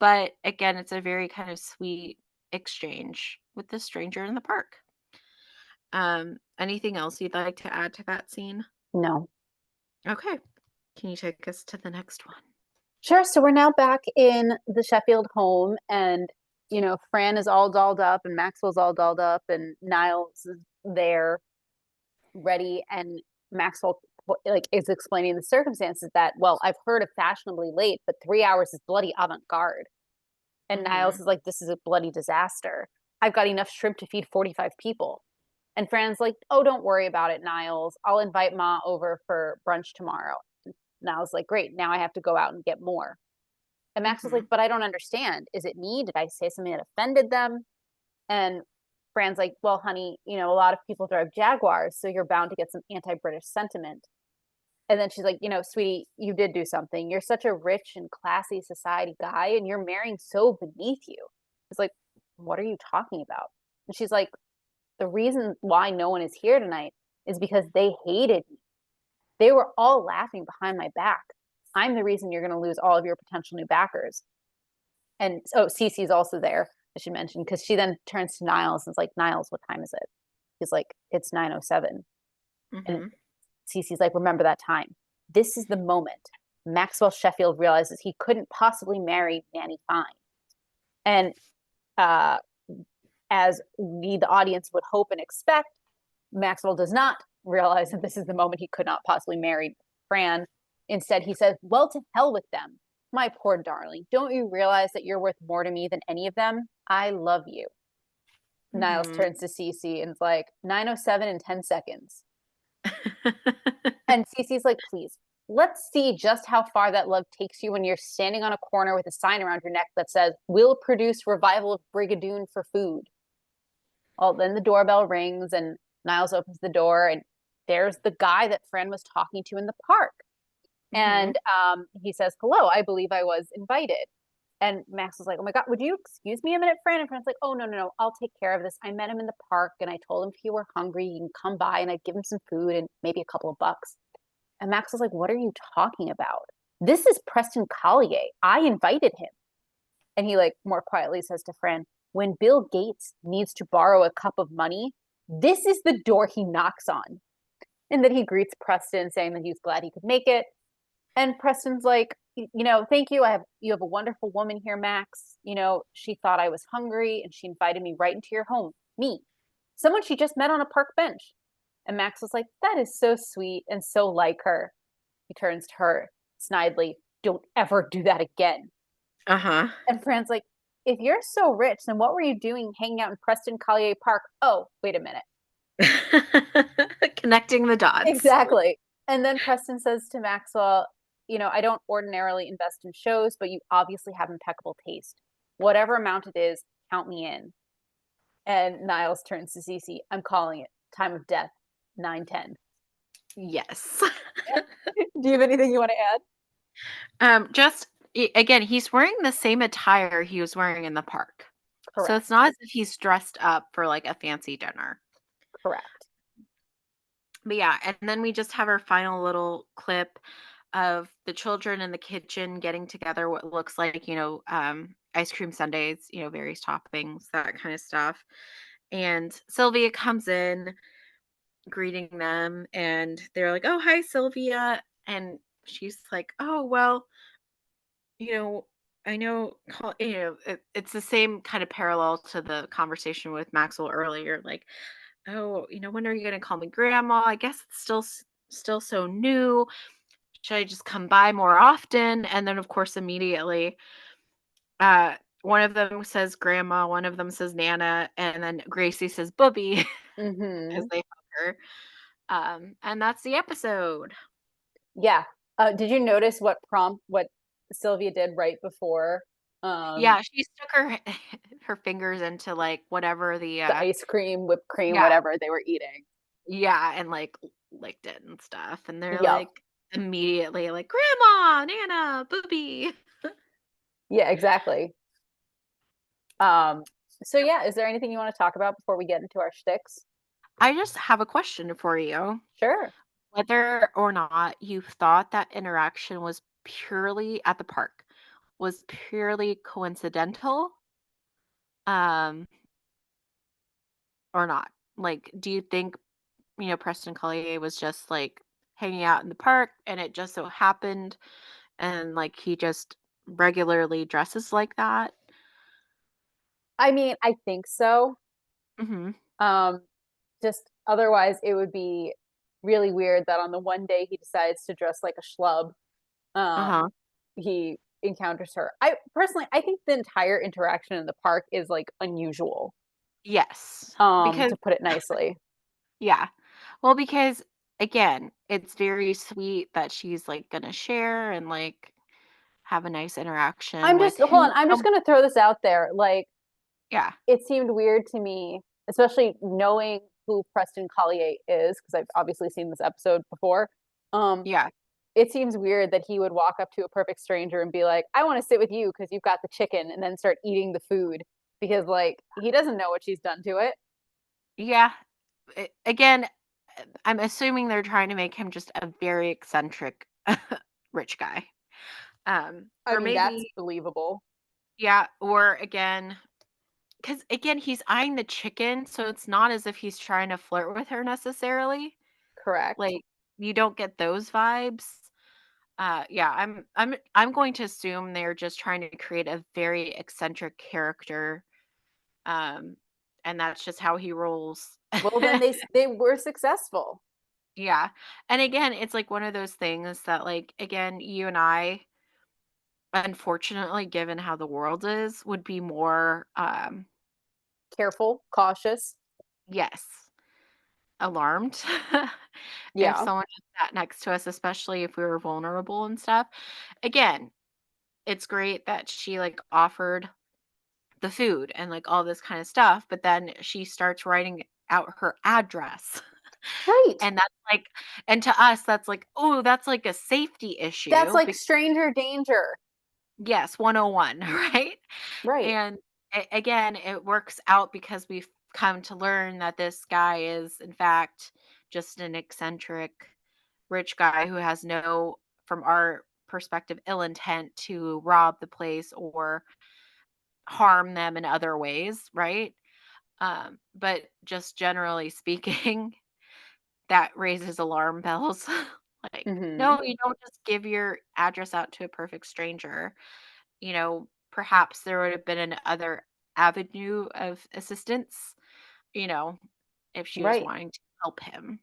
But again, it's a very kind of sweet exchange with the stranger in the park. Anything else you'd like to add to that scene? No. Okay. Can you take us to the next one? Sure. So we're now back in the Sheffield home, and Fran is all dolled up, and Maxwell's all dolled up, and Niles is there, ready, and Maxwell like is explaining the circumstances that, well, I've heard of fashionably late, but 3 hours is bloody avant-garde. And Niles Mhm. is like, this is a bloody disaster. I've got enough shrimp to feed 45 people. And Fran's like, oh, don't worry about it, Niles. I'll invite Ma over for brunch tomorrow. And Niles like, great. Now I have to go out and get more. And Max was like, Mhm. but I don't understand. Is it me? Did I say something that offended them? And Fran's like, well, honey, a lot of people drive Jaguars, so you're bound to get some anti British sentiment. And then she's like, sweetie, you did do something. You're such a rich and classy society guy, and you're marrying so beneath you. It's like, what are you talking about? And she's like, the reason why no one is here tonight is because they hated me. They were all laughing behind my back. I'm the reason you're going to lose all of your potential new backers. And oh, Cece's also there, I should mention, because she then turns to Niles and is like, Niles, what time is it? He's like, it's 9:07. And Mhm. Cece's like, remember that time. This is the moment Maxwell Sheffield realizes he couldn't possibly marry Nanny Fine. And uh, as we, the audience, would hope and expect, Maxwell does not realize that this is the moment he could not possibly marry Fran. Instead, he says, well, to hell with them. My poor darling, don't you realize that you're worth more to me than any of them? I love you. Niles Mhm. turns to Cece and is like, 9:07 in 10 seconds. And Cece's like, please, let's see just how far that love takes you when you're standing on a corner with a sign around your neck that says, we'll produce revival of Brigadoon for food. Well, then the doorbell rings and Niles opens the door, and there's the guy that Fran was talking to in the park. Mhm. And he says, hello, I believe I was invited. And Max was like, oh my God, would you excuse me a minute, Fran? And Fran's like, oh, no, no, no, I'll take care of this. I met him in the park and I told him if you were hungry, you can come by and I'd give him some food and maybe a couple of bucks. And Max was like, what are you talking about? This is Preston Collier. I invited him. And he like more quietly says to Fran, when Bill Gates needs to borrow a cup of money, this is the door he knocks on. and that he greets Preston saying that he's glad he could make it. And Preston's like, thank you. You have a wonderful woman here, Max. She thought I was hungry and she invited me right into your home. Me, someone she just met on a park bench. And Max was like, that is so sweet and so like her. He turns to her snidely, don't ever do that again. Uh-huh. And Fran's like, if you're so rich, then what were you doing hanging out in Preston Collier Park? Oh, wait a minute. Connecting the dots. Exactly. And then Preston says to Maxwell, I don't ordinarily invest in shows, but you obviously have impeccable taste. Whatever amount it is, count me in. And Niles turns to Cece. I'm calling it. Time of death, 9:10. Yes. Do you have anything you want to add? Just again, he's wearing the same attire he was wearing in the park. So it's Correct. not as if he's dressed up for like a fancy dinner. Correct. But yeah, and then we just have our final little clip of the children in the kitchen getting together what looks like, ice cream sundaes, various toppings, that kind of stuff. And Sylvia comes in greeting them and they're like, "Oh, hi Sylvia." And she's like, "Oh, well, you know, I know, it's the same kind of parallel to the conversation with Maxwell earlier. Like, oh, when are you going to call me grandma? I guess it's still so new. Should I just come by more often?" And then, of course, immediately, uh, one of them says grandma, one of them says Nana, and then Gracie says Bubby as Mm-hmm. they hug her. And that's the episode. Yeah. Did you notice what Sylvia did right before um, Yeah, she stuck her her fingers into like whatever the ice cream, whipped cream, yeah, whatever they were eating? yeah, and like licked it and stuff. And they're Yep. like immediately like, "Grandma, Nana, Booby." Yeah, exactly. Um, so yeah, is there anything you want to talk about before we get into our shticks? I just have a question for you. Sure. Whether or not you thought that interaction was purely at the park, was purely coincidental, um, or not. Like, do you think, Preston Collier was just like hanging out in the park and it just so happened and like he just regularly dresses like that? I mean, I think so. Mhm. Um, just otherwise, it would be really weird that on the one day he decides to dress like a schlub, Uh-huh. he encounters her. I think the entire interaction in the park is like unusual, Yes. Because to put it nicely. yeah. Well, because again, it's very sweet that she's like gonna share and like have a nice interaction with Hold on, who I'm just gonna throw this out there. Like, yeah. it seemed weird to me, especially knowing who Preston Collier is, because I've obviously seen this episode before. Um, Yeah. it seems weird that he would walk up to a perfect stranger and be like, I want to sit with you because you've got the chicken, and then start eating the food because, like, he doesn't know what she's done to it. Yeah. Again, I'm assuming they're trying to make him just a very eccentric rich guy. I Or mean, that's maybe believable. yeah, or again, because again, he's eyeing the chicken, so it's not as if he's trying to flirt with her necessarily. Correct. Like, you don't get those vibes. Yeah, I'm going to assume they're just trying to create a very eccentric character, um, and that's just how he rolls. Well, then they were successful. Yeah, and again, it's like one of those things that, like, again, you and I, unfortunately, given how the world is, would be more, Careful, cautious. yes, alarmed if Yeah. someone just sat next to us, especially if we were vulnerable and stuff. Again, it's great that she, like, offered the food and, like, all this kinda stuff, but then she starts writing out her address, Right. and that's like and to us, that's like, "Oh, that's like a safety That's issue," like stranger danger. yes, 101, right? Right. And again, it works out because we've come to learn that this guy is, in fact, just an eccentric rich guy who has no, from our perspective, ill intent to rob the place or harm them in other ways, right? But just generally speaking, that raises alarm bells. Like, Hmm. no, you don't just give your address out to a perfect stranger. Perhaps there would have been another avenue of assistance, you know, if she was Right. wanting to help him.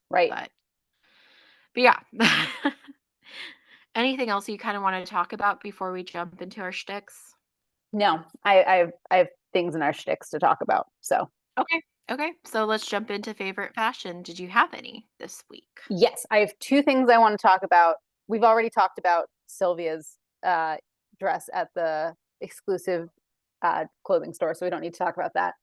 Right. But yeah. Anything else you kind of want to talk about before we jump into our shticks? No, I have things in our shticks to talk about. So Okay. Okay. So let's jump into favorite fashion. Did you have any this week? yes, I have two things I want to talk about. We've already talked about Sylvia's uh, dress at the exclusive clothing store, so we don't need to talk about that.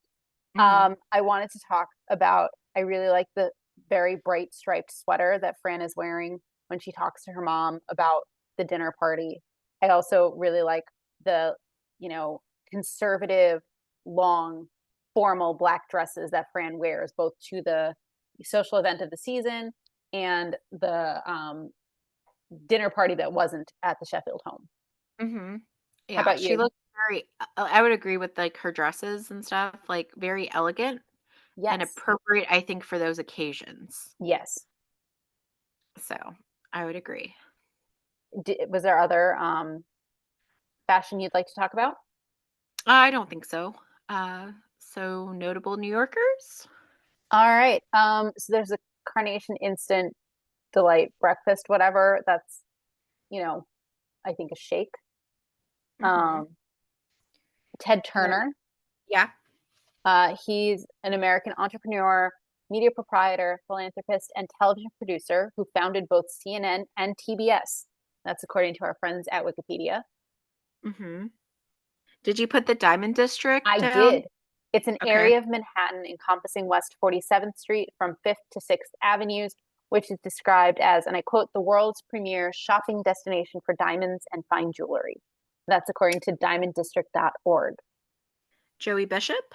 Hmm. I wanted to talk about, I really like the very bright striped sweater that Fran is wearing when she talks to her mom about the dinner party. I also really like the, you know, conservative, long, formal black dresses that Fran wears both to the social event of the season and the dinner party that wasn't at the Sheffield home. Hmm. How Yeah, about she you? looked very I would agree with, like, her dresses and stuff, like, very elegant and Yes. appropriate, I think, for those occasions. Yes. So, I would agree. Was there other fashion you'd like to talk about? I don't think so. So notable New Yorkers? All right. So there's a Carnation Instant Delight breakfast, whatever. That's, you know, I think a shake. Mhm. Um, Ted And then Turner. yeah. He's an American entrepreneur, media proprietor, philanthropist, and television producer who founded both CNN and TBS. That's according to our friends at Wikipedia. Mhm. Did you put the Diamond District I down? did. It's an Okay. area of Manhattan encompassing West 47th Street from 5th to 6th Avenues, which is described as, and I quote, the world's premier shopping destination for diamonds and fine jewelry. That's according to diamonddistrict.org. Joey Bishop?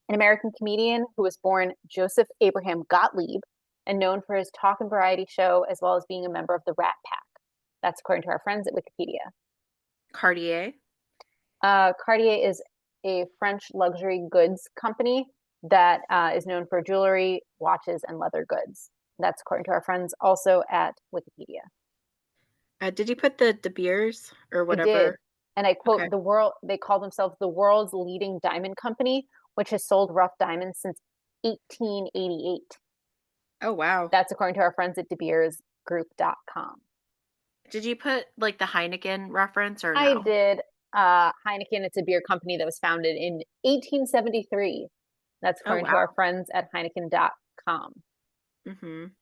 An American comedian who was born Joseph Abraham Gottlieb and known for his talk and variety show, as well as being a member of the Rat Pack. That's according to our friends at Wikipedia. Cartier? Cartier is a French luxury goods company that is known for jewelry, watches, and leather goods. That's according to our friends also at Wikipedia. Did you put the De Beers or I did. whatever? And I Okay. quote, the world, they call themselves the world's leading diamond company, which has sold rough diamonds since 1888. Oh, wow. That's according to our friends at DeBeersGroup.com. Did you put, like, the Heineken reference or I no? did Heineken. It's a beer company that was founded in 1873. That's Oh, according to our wow. friends at Heineken.com. Mhm.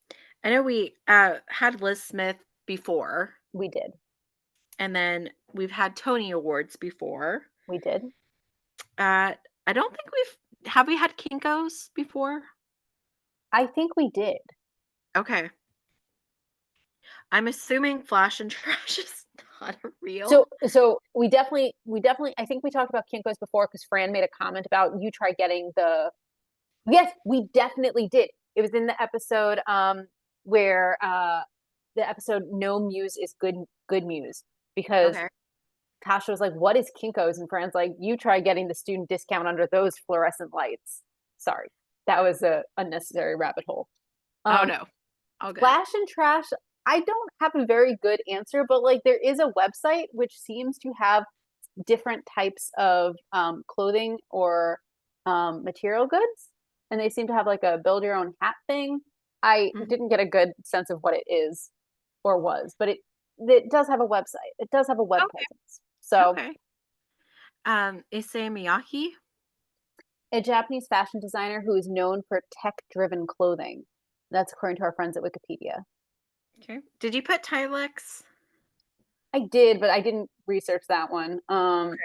I know we, had Liz Smith before, We did. and then we've had Tony Awards before. We did. I don't think have we had Kinko's before? I think we did. Okay. I'm assuming Flash and Trash is not a So real. so we definitely I think we talked about Kinko's before because Fran made a comment about you try getting the yes, we definitely did. It was in the episode where the episode No Muse is good Muse because Okay. Tasha was like, "What is Kinko's?" And Fran's like, "You try getting the student discount under those fluorescent lights." Sorry, that was a unnecessary rabbit hole. Oh, Um, no. All good. Flash and Trash, I don't have a very good answer, but like there is a website which seems to have different types of clothing or material goods, and they seem to have like a build your own hat thing. I Mhm. didn't get a good sense of what it is or was, but it does have a website. It does have a web Okay. presence. So Okay. Issey Miyake? a Japanese fashion designer who is known for tech-driven clothing. That's according to our friends at Wikipedia. Okay. Did you put Tilex? I did, but I didn't research that one. Okay.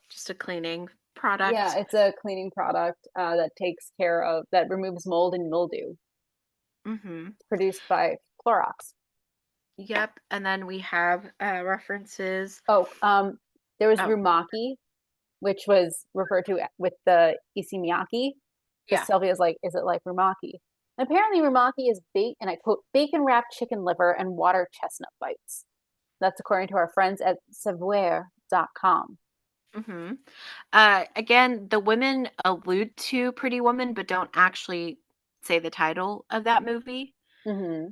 Just a cleaning Yeah, product. it's a cleaning product that takes care of that removes mold and mildew. Mhm. Produced by Clorox. Yep, and then we have, references. Oh, there was Oh, Rumaki, which was referred to with the Isimiyaki, because yeah. Sylvia's like, is it like Rumaki? And apparently, Rumaki is and I quote, bacon wrapped chicken liver and water chestnut bites. That's according to our friends at Savoir.com. Mhm. Again, the women allude to Pretty Woman, but don't actually say the title of that movie, Hmm.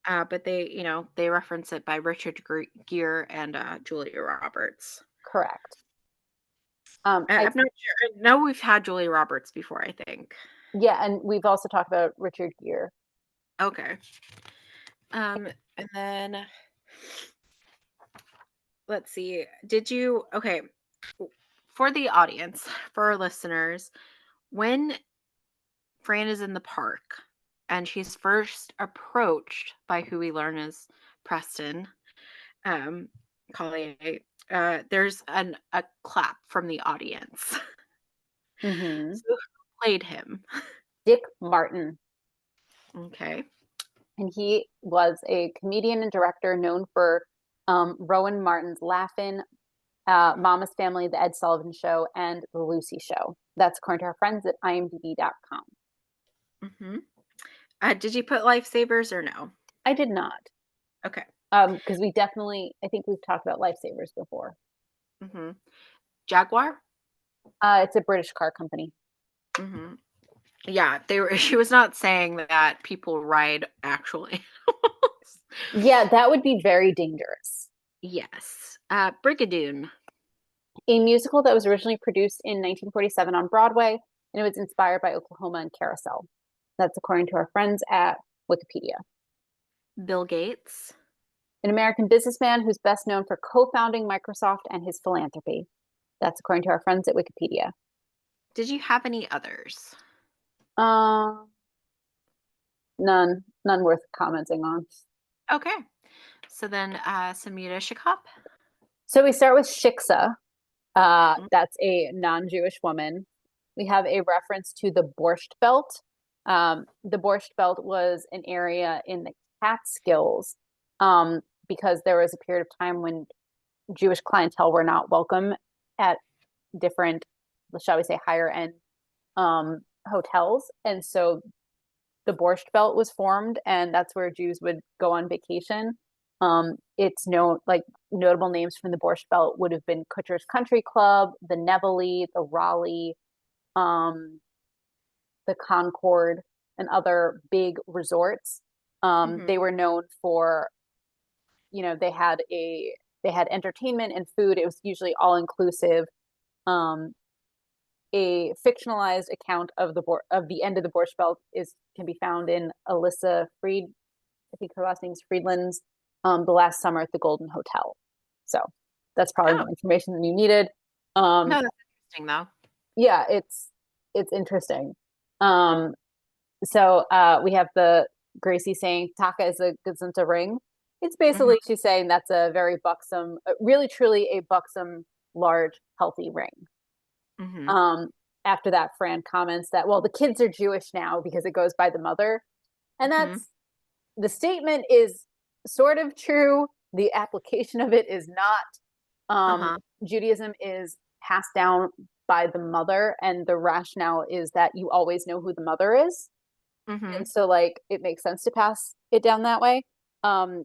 but they reference it by Richard Gere and Julia Roberts. Correct. I'm not sure. I know we've had Julia Roberts before, I think. Yeah, and we've also talked about Richard Gere. Okay. And then let's see. Did you okay, for the audience, for our listeners, when Fran is in the park and she's first approached by who we learn is Preston, um, Collier, there's a clap from the audience. Hmm. So who played him? Dick Martin. Okay. And he was a comedian and director known for Rowan Martin's Laugh-In, Mama's Family, The Ed Sullivan Show, and The Lucy Show. That's according to our friends at imdb.com. Hmm. Did you put lifesavers or no? I did not, Okay. because we definitely, I think we've talked about lifesavers before. Hmm. Jaguar. It's a British car company. Hmm. Yeah, they were. She was not saying that people ride actual animals. Yeah, that would be very dangerous. Yes. Brigadoon. A musical that was originally produced in 1947 on Broadway, and it was inspired by Oklahoma and Carousel. That's according to our friends at Wikipedia. Bill Gates. An American businessman who's best known for co-founding Microsoft and his philanthropy. That's according to our friends at Wikipedia. Did you have any others? Uh, none worth commenting on. Okay. So then, Samira Shikop. So we start with Shiksa. That's a non-Jewish woman. We have a reference to the Borscht Belt. The Borscht Belt was an area in the Catskills, because there was a period of time when Jewish clientele were not welcome at different, shall we say, higher end hotels. And so the Borscht Belt was formed, and that's where Jews would go on vacation. It's known, like, notable names from the Borscht Belt would have been Kutcher's Country Club, the Nevele, the Raleigh, um, the Concord, and other big resorts. Hmm. They were known for, they had entertainment and food. It was usually all inclusive. Um, a fictionalized account of the end of the Borscht Belt is can be found in Alyssa Fried, I think her last name is Friedland's, The Last Summer at the Golden Hotel. So that's probably Oh more information than you needed. Um, no, that's interesting though. yeah, it's interesting. Um, so we have the Gracie saying Taka is a Gazinta ring. It's Hmm. basically she's saying that's a very buxom, really truly a buxom, large, healthy ring. Hmm. Um, After that, Fran comments that, well, the kids are Jewish now because it goes by the mother. And Hmm. that's the statement is sort of true. The application of it is not. Uh-huh. Judaism is passed down by the mother, and the rationale is that you always know who the mother is. Hmm. And so, like, it makes sense to pass it down that way. Um,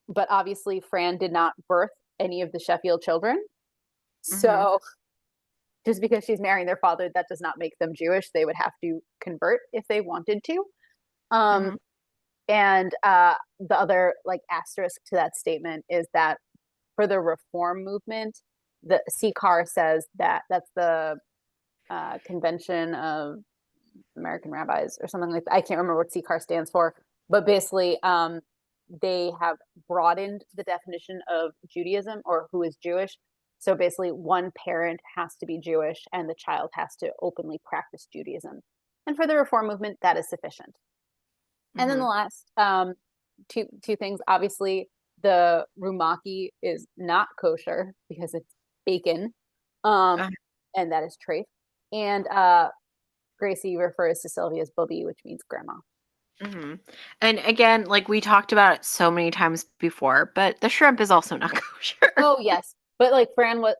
but obviously, Fran did not birth any of the Sheffield children. Hmm. So just because she's marrying their father, that does not make them Jewish. They would have to convert if they wanted to. Um, Hmm. and the other, like, asterisk to that statement is that for the reform movement, the CCAR says that that's the Convention of American Rabbis or something like that. I can't remember what CCAR stands for, but basically, they have broadened the definition of Judaism or who is Jewish. So basically, one parent has to be Jewish and the child has to openly practice Judaism. And for the reform movement, that is sufficient. And then the Hmm. last two things, obviously, the rumaki is not kosher because it's bacon, um, Uh, and that is treif. And Gracie refers to Sylvia as Bubby, which means grandma. hmm. And again, like we talked about it so many times before, but the shrimp is also not kosher. Oh yes, but like Fran was,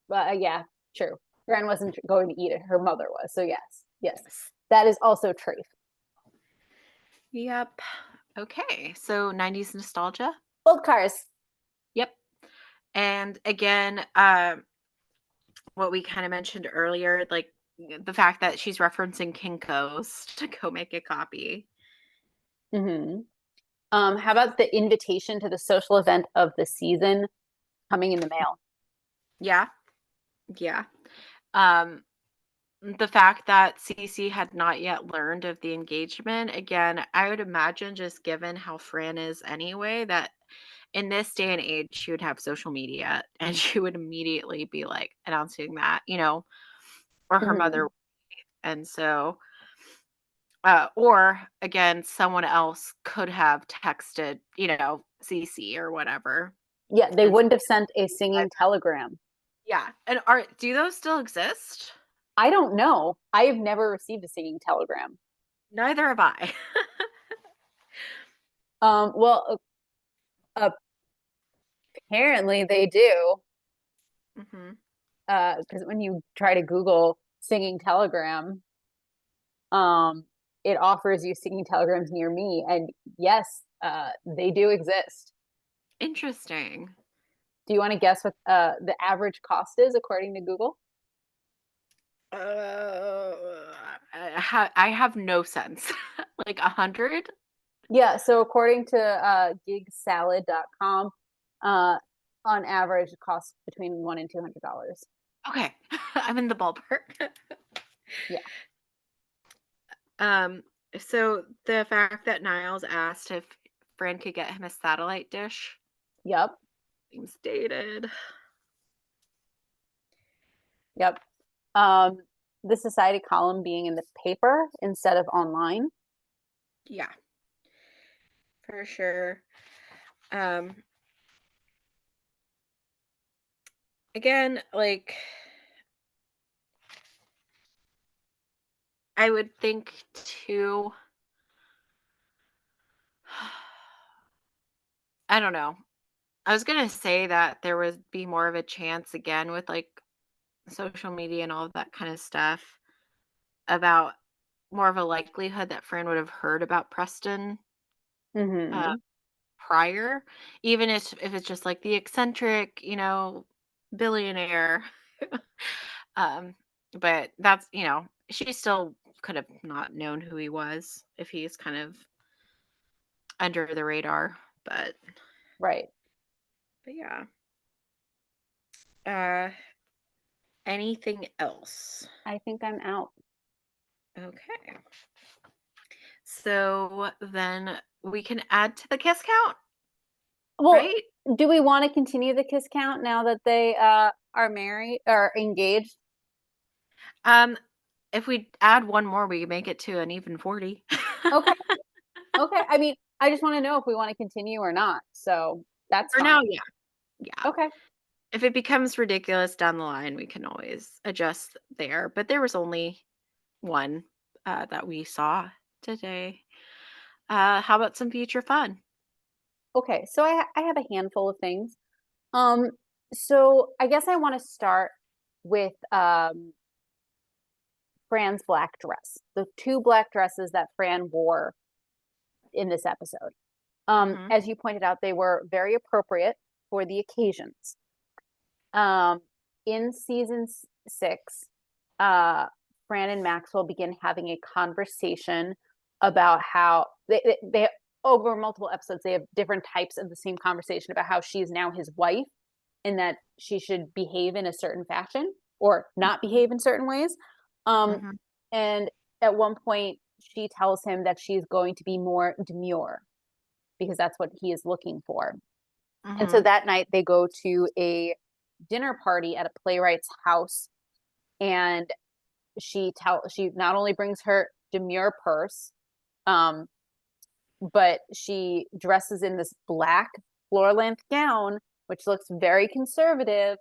yeah, true. Fran wasn't going to eat it; her mother was. So yes, yes, Yes. that is also treif. Yep. Okay. So 90s nostalgia. Old cars. Yep. And again, what we kind of mentioned earlier, like the fact that she's referencing Kinko's to go make a copy. Hmm. How about the invitation to the social event of the season coming in the mail? Yeah, yeah. Um, the fact that Cece had not yet learned of the engagement, again, I would imagine just given how Fran is anyway, that in this day and age, she would have social media and she would immediately be like announcing that, or her Hmm. mother. And so, or again, someone else could have texted, Cece or whatever. Yeah, they And wouldn't have sent a singing telegram. yeah. And do those still exist? I don't know. I have never received a singing telegram. Neither have I. Well, apparently they do, Hmm. because when you try to Google singing telegram, um, it offers you singing telegrams near me, and yes, they do exist. Interesting. Do you want to guess what the average cost is according to Google? I have no sense. Like 100? Yeah, so according to gigsalad.com, uh, on average, it costs between one and $200. Okay. I'm in the ballpark. Yeah. Um, so the fact that Niles asked if Fran could get him a satellite dish Yep. seems dated. Yep. Um, the society column being in the paper instead of online. Yeah, for sure. Um, again, like I would think too. I don't know. I was gonna say that there would be more of a chance again with like social media and all of that kind of stuff about more of a likelihood that Fran would have heard about Preston uh, Hmm. prior, even if it's just like the eccentric, billionaire. um, but that's she still could have not known who he was if he's kind of under the radar. Right. But yeah. Uh, anything else? I think I'm out. Okay. So then we can add to the kiss count, Well, right? do we want to continue the kiss count now that they are married or engaged? Um, if we add one more, we make it to an even 40. Okay. Okay. I mean, I just want to know if we want to continue or not. So that's For now, fine. yeah. Yeah. Okay. If it becomes ridiculous down the line, we can always adjust there. But there was only one that we saw today. How about some future fun? Okay. So I have a handful of things. Um, so I guess I want to start with Fran's black dress. The two black dresses that Fran wore in this episode. Hmm. As you pointed out, they were very appropriate for the occasions. Um, in season 6, uh, Fran and Maxwell begin having a conversation about how they over multiple episodes they have different types of the same conversation about how she's now his wife and that she should behave in a certain fashion or not behave in certain ways. Um, Hmm. and at one point, she tells him that she's going to be more demure because that's what he is looking for. And so Hmm. that night, they go to a dinner party at a playwright's house, and she not only brings her demure purse, um, but she dresses in this black floor length gown, which looks very conservative.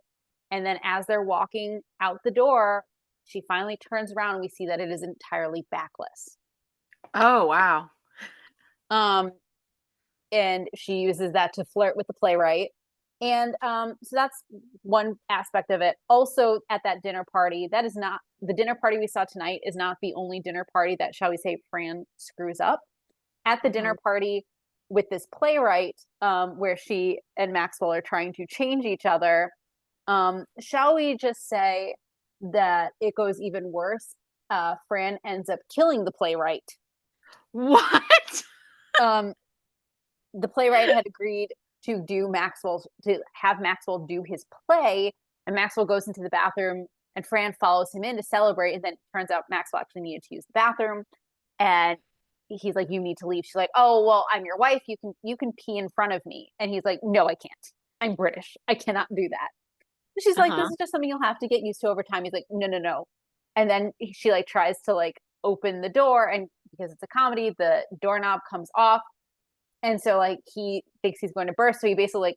And then as they're walking out the door, she finally turns around and we see that it is entirely backless. Oh, wow. Um, and she uses that to flirt with the playwright. And so that's one aspect of it. Also, at that dinner party, that is not the dinner party we saw tonight, is not the only dinner party that, shall we say, Fran screws up. At the dinner Hmm. party with this playwright, where she and Maxwell are trying to change each other, shall we just say that it goes even worse. Fran ends up killing the playwright. What? Um, the playwright had agreed to have Maxwell do his play, and Maxwell goes into the bathroom, and Fran follows him in to celebrate, and then it turns out Maxwell actually needed to use the bathroom, and he's like, "You need to leave." She's like, "Oh well, I'm your wife. You can pee in front of me," and he's like, "No, I can't. I'm British. I cannot do that." She's like, "This Uh-huh. is just something you'll have to get used to over time." He's like, "No, no, no." And then she like tries to like open the door, and because it's a comedy, the doorknob comes off, and so like he thinks he's going to burst. So he basically like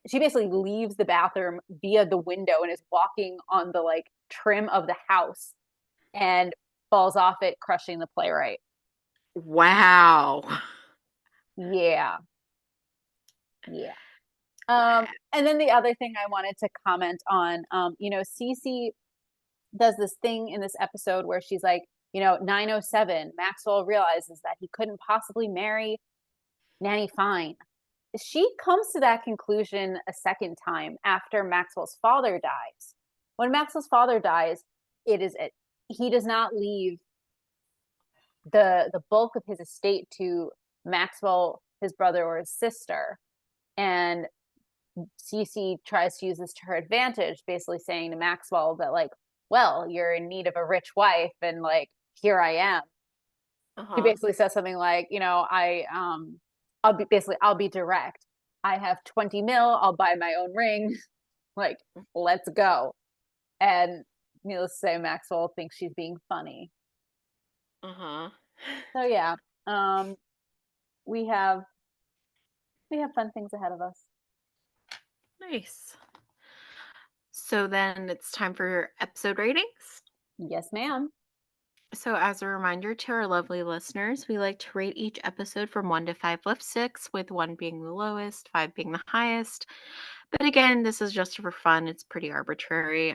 she basically leaves the bathroom via the window and is walking on the like trim of the house and falls off it, crushing the playwright. Wow. Yeah, yeah. Wow. And then the other thing I wanted to comment on, Cece does this thing in this episode where she's like, 907, Maxwell realizes that he couldn't possibly marry Nanny Fine. She comes to that conclusion a second time after Maxwell's father dies. When Maxwell's father dies, he does not leave the bulk of his estate to Maxwell, his brother, or his sister. And Cece tries to use this to her advantage, basically saying to Maxwell that, like, well, you're in need of a rich wife, and like, here I am. She Uh-huh. basically says something like, I'll be direct. I have 20 mil, I'll buy my own ring. Like, let's go. And needless to say, Maxwell thinks she's being funny. Uh-huh. So yeah, um, we have we have fun things ahead of us. Nice. So then it's time for episode ratings. Yes, ma'am. So, as a reminder to our lovely listeners, we like to rate each episode from 1 to 5 lipsticks, with 1 being the lowest, 5 being the highest. But again, this is just for fun. It's pretty arbitrary,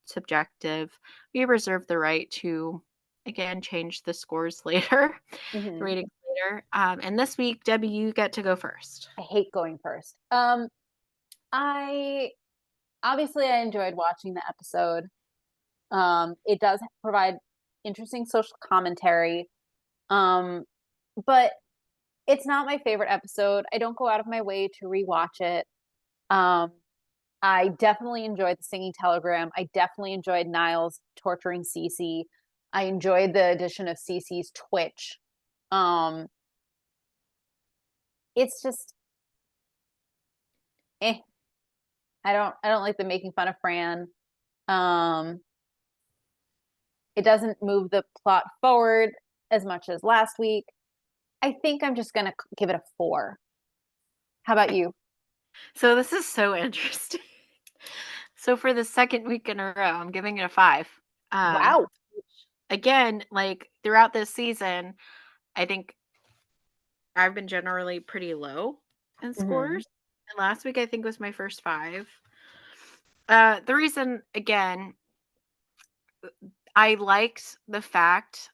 subjective. We reserve the right to, again, change the scores later, the Hmm. ratings later. And this week, Debbie, you get to go first. I hate going first. I obviously I enjoyed watching the episode. It does provide interesting social commentary. Um, but it's not my favorite episode. I don't go out of my way to rewatch it. Um, I definitely enjoyed the singing telegram. I definitely enjoyed Niles torturing Cece. I enjoyed the addition of Cece's Twitch. Um, it's just eh. I don't like the making fun of Fran. Um, it doesn't move the plot forward as much as last week. I think I'm just gonna give it a 4. How about you? So, this is so interesting. So, for the second week in a row, I'm giving it a 5. Wow. Which, again, like throughout this season, I think I've been generally pretty low in Hmm. scores. And last week, I think, was my first 5. The reason, again, I liked the fact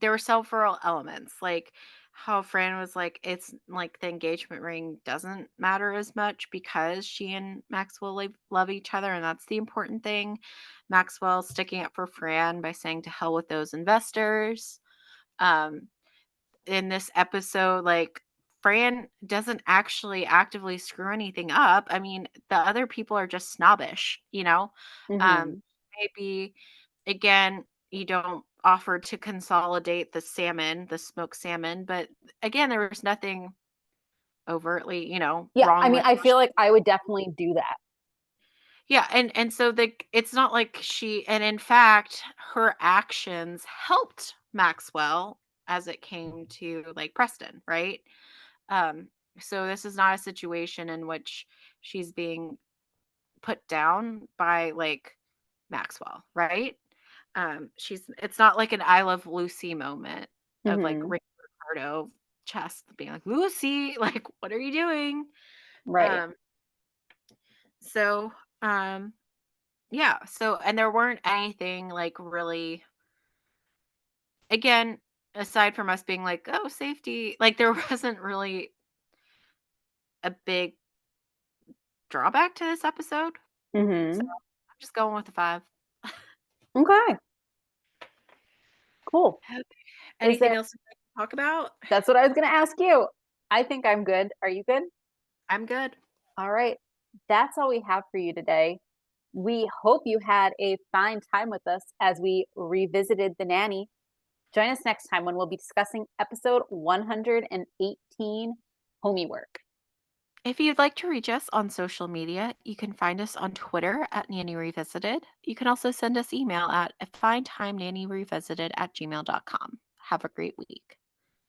there were several elements, like how Fran was like, it's like the engagement ring doesn't matter as much because she and Maxwell love each other, and that's the important thing. Maxwell sticking up for Fran by saying to hell with those investors. Um, in this episode, like Fran doesn't actually actively screw anything up. I mean, the other people are just snobbish, you know? Um, Hmm. maybe again, you don't offer to consolidate the salmon, the smoked salmon, but again, there was nothing overtly, Yeah, I wrong mean, with I how she. feel like I would definitely do that. Yeah, and so it's not like and in fact, her actions helped Maxwell as it came to like Preston, right? Um, so this is not a situation in which she's being put down by like Maxwell, right? She's it's not like an I love Lucy moment of like Hmm. Rick Ricardo chest being like, Lucy, like, what are you doing? Right. Um, so yeah, so and there weren't anything like really again, aside from us being like, oh, safety, like there wasn't really a big drawback to this episode. So Hmm. I'm just going with the 5. Okay, cool. Okay. Is Anything there else you'd like to talk about? That's what I was gonna ask you. I think I'm good. Are you good? I'm good. All right. That's all we have for you today. We hope you had a fine time with us as we revisited The Nanny. Join us next time when we'll be discussing episode 118, Homey Work. If you'd like to reach us on social media, you can find us on Twitter at Nanny Revisited. You can also send us email at findtimenannyrevisited@gmail.com. Have a great week.